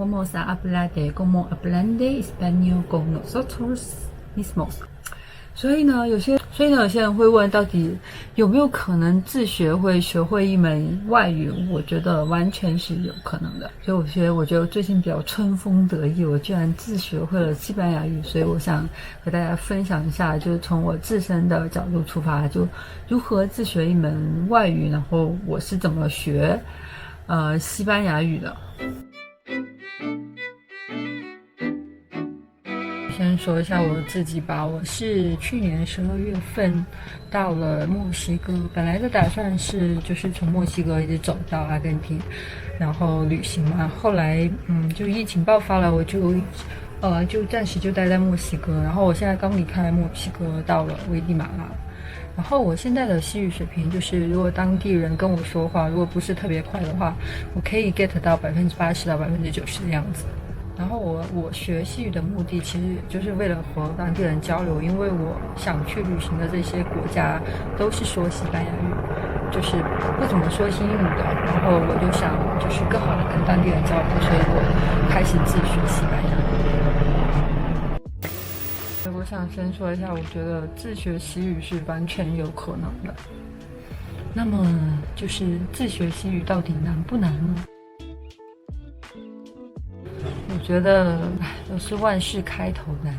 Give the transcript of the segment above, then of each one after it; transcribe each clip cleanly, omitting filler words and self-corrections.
Vamos a hablar de cómo aprender español con nosotros mismos。所以呢，有些人会问，到底有没有可能自学会学会一门外语？我觉得完全是有可能的。所以我觉得最近比较春风得意，我居然自学会了西班牙语。所以我想和大家分享一下，就是从我自身的角度出发，就如何自学一门外语，然后我是怎么学西班牙语的。先说一下我自己吧，我是去年12月份到了墨西哥，本来的打算是就是从墨西哥一直走到阿根廷，然后旅行嘛。后来就疫情爆发了，我就暂时就待在墨西哥。然后我现在刚离开墨西哥，到了危地马拉。然后我现在的西语水平就是，如果当地人跟我说话，如果不是特别快的话，我可以 get 到80%到90%的样子。然后我学西语的目的其实就是为了和当地人交流，因为我想去旅行的这些国家都是说西班牙语，就是不怎么说英语的。然后我就想就是更好的跟当地人交流，所以我开始自学西班牙语。我想先说一下，我觉得自学西语是完全有可能的。那么就是自学西语到底难不难呢？我觉得都是万事开头难，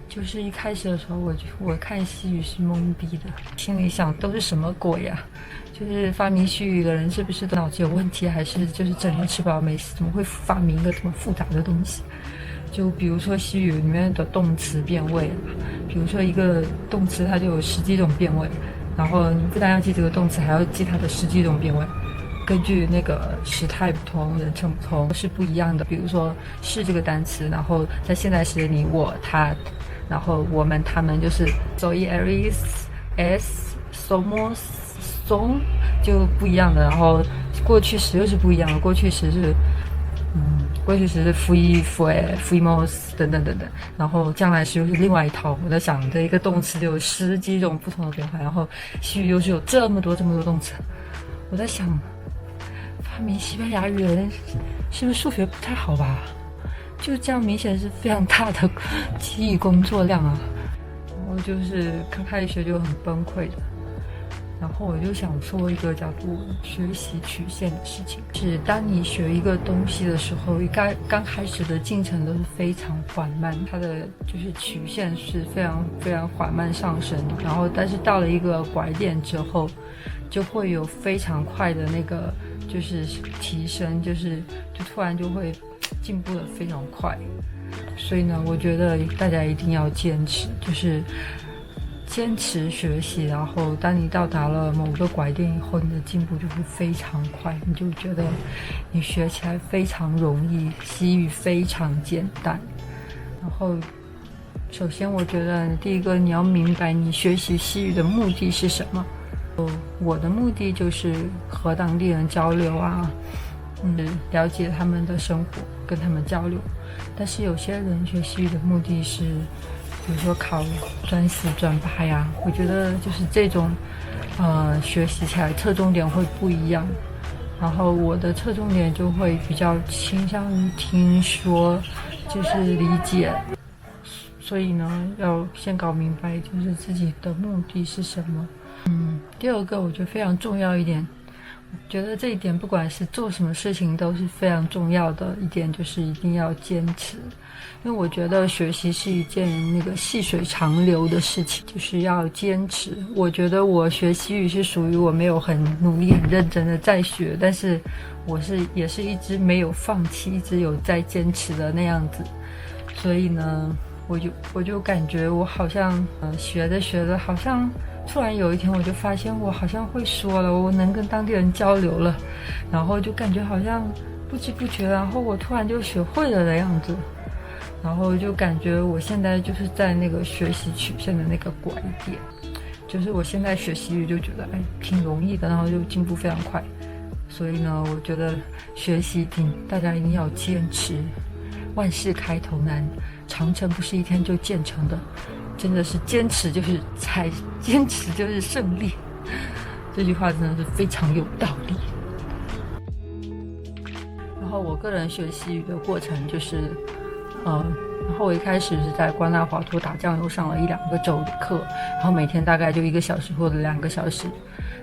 就是一开始的时候我看西语是懵逼的，心里想都是什么鬼啊，就是发明西语的人是不是脑子有问题，还是就是整天吃饱没事，怎么会发明一个这么复杂的东西。就比如说西语里面的动词变位，比如说一个动词它就有10几种变位，然后你不但要记这个动词，还要记它的10几种变位，根据那个时态不同、人称不同是不一样的。比如说是这个单词，然后在现在时你我他，然后我们他们就是 soy eres es somos son 就不一样的。然后过去时又是不一样的，过去时是fui fue fuimos 等等等等，然后将来时又是另外一套。我在想这一个动词就有10几种不同的变化，然后西语又是有这么多动词。我在想发明西班牙语的人是不是数学不太好吧？就这样明显是非常大的记忆工作量啊。然后就是刚开始学就很崩溃的。然后我就想说一个叫做学习曲线的事情，是当你学一个东西的时候，刚开始的进程都是非常缓慢，它的就是曲线是非常非常缓慢上升的。然后但是到了一个拐点之后，就会有非常快的那个就是提升，就突然就会进步的非常快。所以呢，我觉得大家一定要坚持，就是坚持学习，然后当你到达了某个拐点以后，你的进步就会非常快，你就觉得你学起来非常容易，西语非常简单。然后首先我觉得第一个你要明白你学习西语的目的是什么。我的目的就是和当地人交流啊，了解他们的生活，跟他们交流。但是有些人学西语的目的是比如说考专4专8呀，我觉得就是这种学习起来侧重点会不一样。然后我的侧重点就会比较倾向于听说，就是理解。所以呢，要先搞明白就是自己的目的是什么。第二个我觉得非常重要一点，我觉得这一点不管是做什么事情都是非常重要的一点，就是一定要坚持。因为我觉得学习是一件那个细水长流的事情，就是要坚持。我觉得我学西语是属于我没有很努力很认真的在学，但是也是一直没有放弃，一直有在坚持的那样子。所以呢，我就感觉我好像学着好像突然有一天我就发现我好像会说了，我能跟当地人交流了，然后就感觉好像不知不觉，然后我突然就学会了的样子。然后就感觉我现在就是在那个学习曲线的那个拐点，就是我现在学西语就觉得挺容易的，然后就进步非常快。所以呢，我觉得学习大家一定要坚持，万事开头难，长城不是一天就建成的，真的是坚持就是坚持就是胜利。这句话真的是非常有道理。然后后我个人学西语的过程就是，然后我一开始是在瓜纳华托打酱油上了1-2个周的课，然后每天大概就1个小时或者2个小时，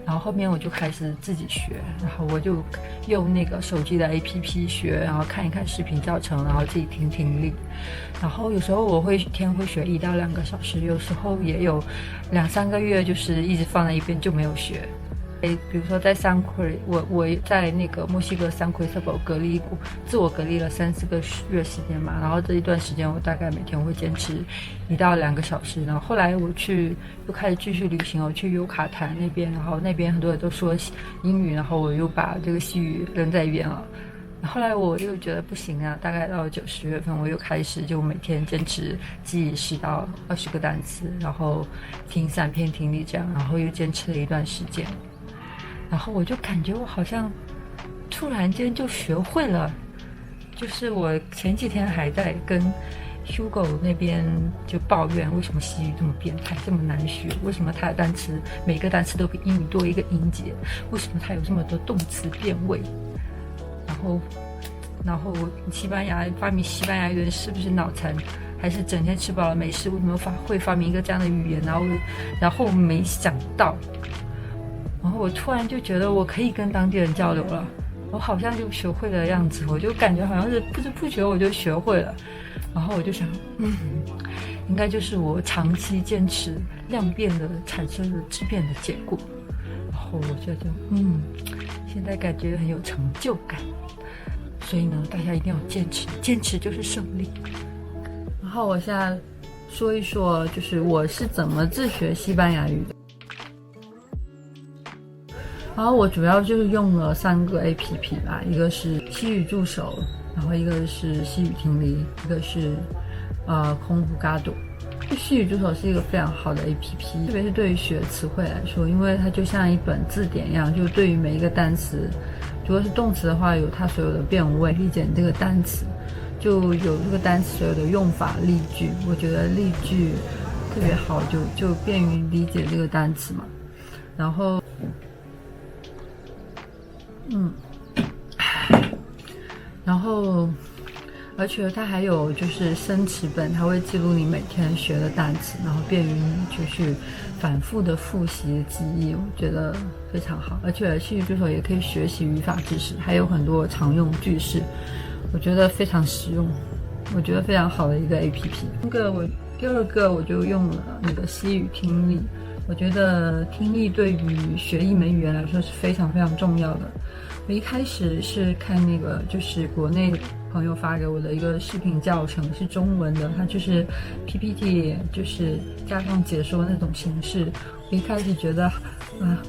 然后后面我就开始自己学，然后我就用那个手机的 APP 学，然后看一看视频教程，然后自己听听力，然后有时候我会学1到2个小时，有时候也有2-3个月就是一直放在一边就没有学。比如说在San Cristobal，我在那个墨西哥San Cristobal自我隔离了3-4个月时间嘛，然后这一段时间我大概每天会坚持1到2个小时，然后后来我又开始继续旅行，我去尤卡坦那边，然后那边很多人都说英语，然后我又把这个西语扔在一边了。后来我又觉得不行啊，大概到9-10月份，我又开始就每天坚持记10到20个单词，然后听3篇听力这样，然后又坚持了一段时间。然后我就感觉我好像突然间就学会了，就是我前几天还在跟 Hugo 那边就抱怨为什么西语这么变态，这么难学，为什么它的单词每个单词都比英语多一个音节，为什么它有这么多动词变位，然后发明西班牙语的人是不是脑残，还是整天吃饱了没事，为什么会发明一个这样的语言，然后没想到，然后我突然就觉得我可以跟当地人交流了，我好像就学会了样子，我就感觉好像是不知不觉我就学会了，然后我就想，应该就是我长期坚持量变的产生的质变的结果，然后我就现在感觉很有成就感，所以呢，大家一定要坚持，坚持就是胜利。然后我现在说一说，就是我是怎么自学西班牙语的。然后我主要就是用了3个 APP 吧，一个是西语助手，然后一个是西语听力，一个是Conjugado。西语助手是一个非常好的 APP， 特别是对于学词汇来说，因为它就像一本字典一样，就对于每一个单词，如果是动词的话，有它所有的变位，理解这个单词，就有这个单词所有的用法、例句。我觉得例句特别好，就便于理解这个单词嘛。然后而且它还有就是生词本，它会记录你每天学的单词，然后便于你就去反复的复习记忆，我觉得非常好。而且西语助手也可以学习语法知识，还有很多常用句式，我觉得非常实用，我觉得非常好的一个 APP。第二个我就用了那个西语听力，我觉得听力对于学一门语言来说是非常非常重要的。我一开始是看那个就是国内朋友发给我的一个视频教程，是中文的，它就是 PPT 就是加上解说那种形式。我一开始觉得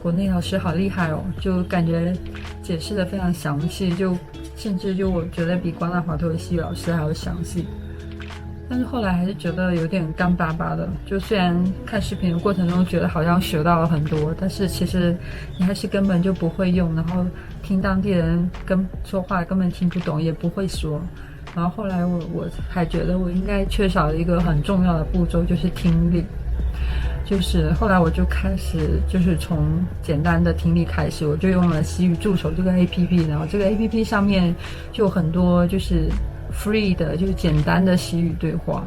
国内老师好厉害哦，就感觉解释的非常详细，甚至我觉得比瓜纳华托的西语老师还要详细。但是后来还是觉得有点干巴巴的，就虽然看视频的过程中觉得好像学到了很多，但是其实你还是根本就不会用，然后听当地人说话根本听不懂，也不会说。然后后来我还觉得我应该缺少了一个很重要的步骤，就是听力。就是后来我就开始就是从简单的听力开始，我就用了西语助手这个 APP， 然后这个 APP 上面就有很多就是free 的，就是简单的西语对话。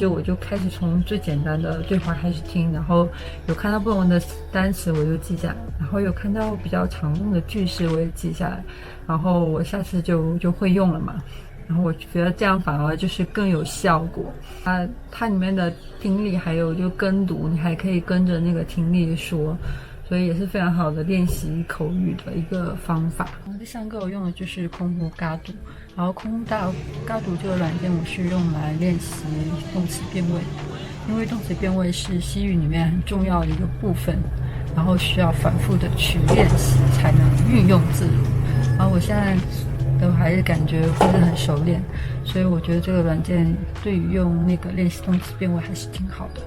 我就开始从最简单的对话开始听，然后有看到不同的单词我就记下来，然后有看到比较常用的句式我也记下来，然后我下次就会用了嘛。然后我觉得这样反而就是更有效果。它里面的听力还有就跟读，你还可以跟着那个听力说，所以也是非常好的练习口语的一个方法。然后第3个我用的就是Conjugado，然后Conjugado这个软件我是用来练习动词变位，因为动词变位是西语里面很重要的一个部分，然后需要反复的去练习才能运用自如。然后我现在都还是感觉不是很熟练，所以我觉得这个软件对于用那个练习动词变位还是挺好的。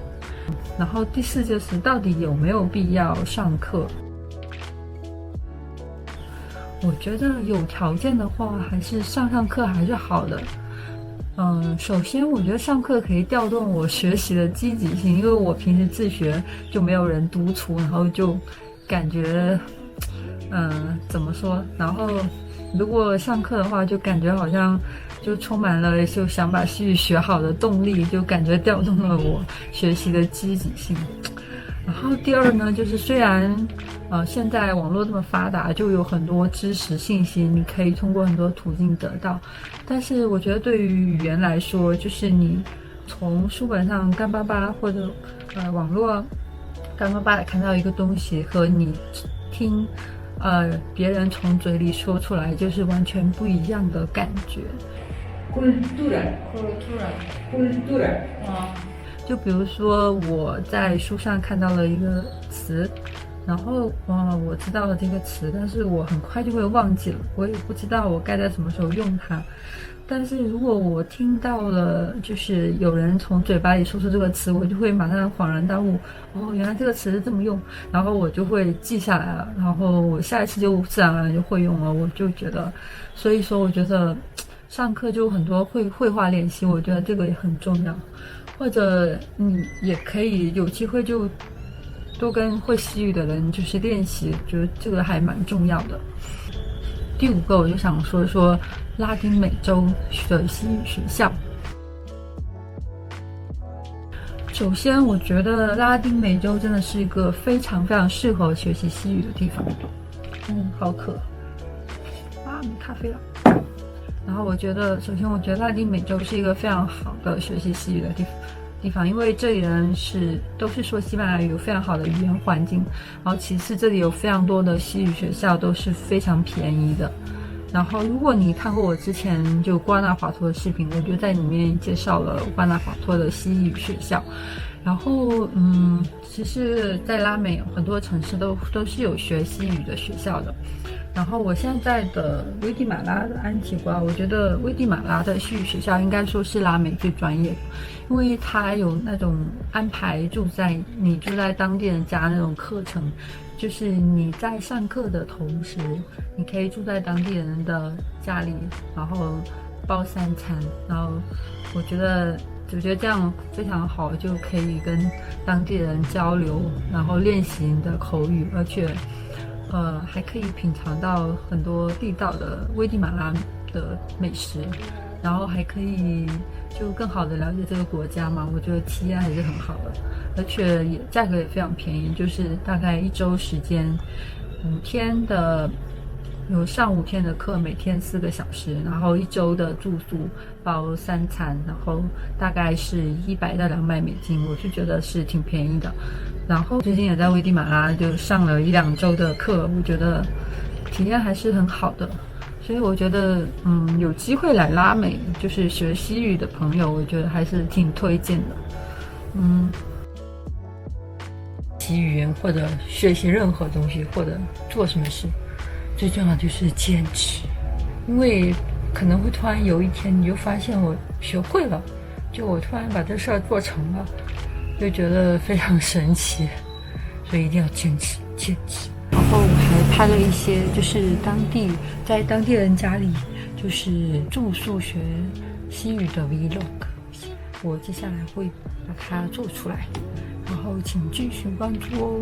然后第4就是到底有没有必要上课？我觉得有条件的话，还是上课还是好的。首先我觉得上课可以调动我学习的积极性，因为我平时自学就没有人督促，然后就感觉怎么说？然后如果上课的话，就感觉好像就充满了就想把西语学好的动力，就感觉调动了我学习的积极性。然后第二呢，就是虽然现在网络这么发达，就有很多知识信息，你可以通过很多途径得到，但是我觉得对于语言来说，就是你从书本上干巴巴或者网络干巴巴的看到一个东西，和你听别人从嘴里说出来，就是完全不一样的感觉。cultura 啊，就比如说我在书上看到了一个词，然后我知道了这个词，但是我很快就会忘记了，我也不知道我该在什么时候用它。但是如果我听到了就是有人从嘴巴里说出这个词，我就会马上恍然大悟，原来这个词是这么用，然后我就会记下来了，然后我下一次就自然而然就会用了。我就觉得，所以说我觉得上课就很多绘画练习，我觉得这个也很重要，或者你也可以有机会就多跟会西语的人就是练习，觉得这个还蛮重要的。第5个我就想说说拉丁美洲的西语学校。首先我觉得拉丁美洲真的是一个非常非常适合学习西语的地方。好渴啊，没咖啡了。然后我觉得首先我觉得拉丁美洲是一个非常好的学习西语的地方，因为这里人都是说西班牙语，有非常好的语言环境。然后其次这里有非常多的西语学校，都是非常便宜的。然后如果你看过我之前就瓜纳华托的视频，我就在里面介绍了瓜纳华托的西语学校。然后其实在拉美很多城市都是有学西语的学校的。然后我现在的危地马拉的安提瓜，我觉得危地马拉的西语学校应该说是拉美最专业的，因为它有那种安排你住在当地人家那种课程，就是你在上课的同时，你可以住在当地人的家里，然后包3餐，然后我觉得这样非常好，就可以跟当地人交流，然后练习你的口语，而且还可以品尝到很多地道的危地马拉的美食，然后还可以就更好的了解这个国家嘛，我觉得体验还是很好的，而且价格也非常便宜，就是大概1周时间，5天的有上5天的课，每天4个小时，然后1周的住宿包3餐，然后大概是100到200美金，我就觉得是挺便宜的。然后最近也在危地马拉就上了1、2周的课，我觉得体验还是很好的。所以我觉得有机会来拉美就是学西语的朋友，我觉得还是挺推荐的。习语言或者学习任何东西或者做什么事，最重要的就是坚持，因为可能会突然有一天你就发现我学会了，就我突然把这事儿做成了，就觉得非常神奇，所以一定要坚持。然后我还拍了一些就是在当地人家里就是住宿学西语的 vlog， 我接下来会把它做出来，然后请继续关注哦。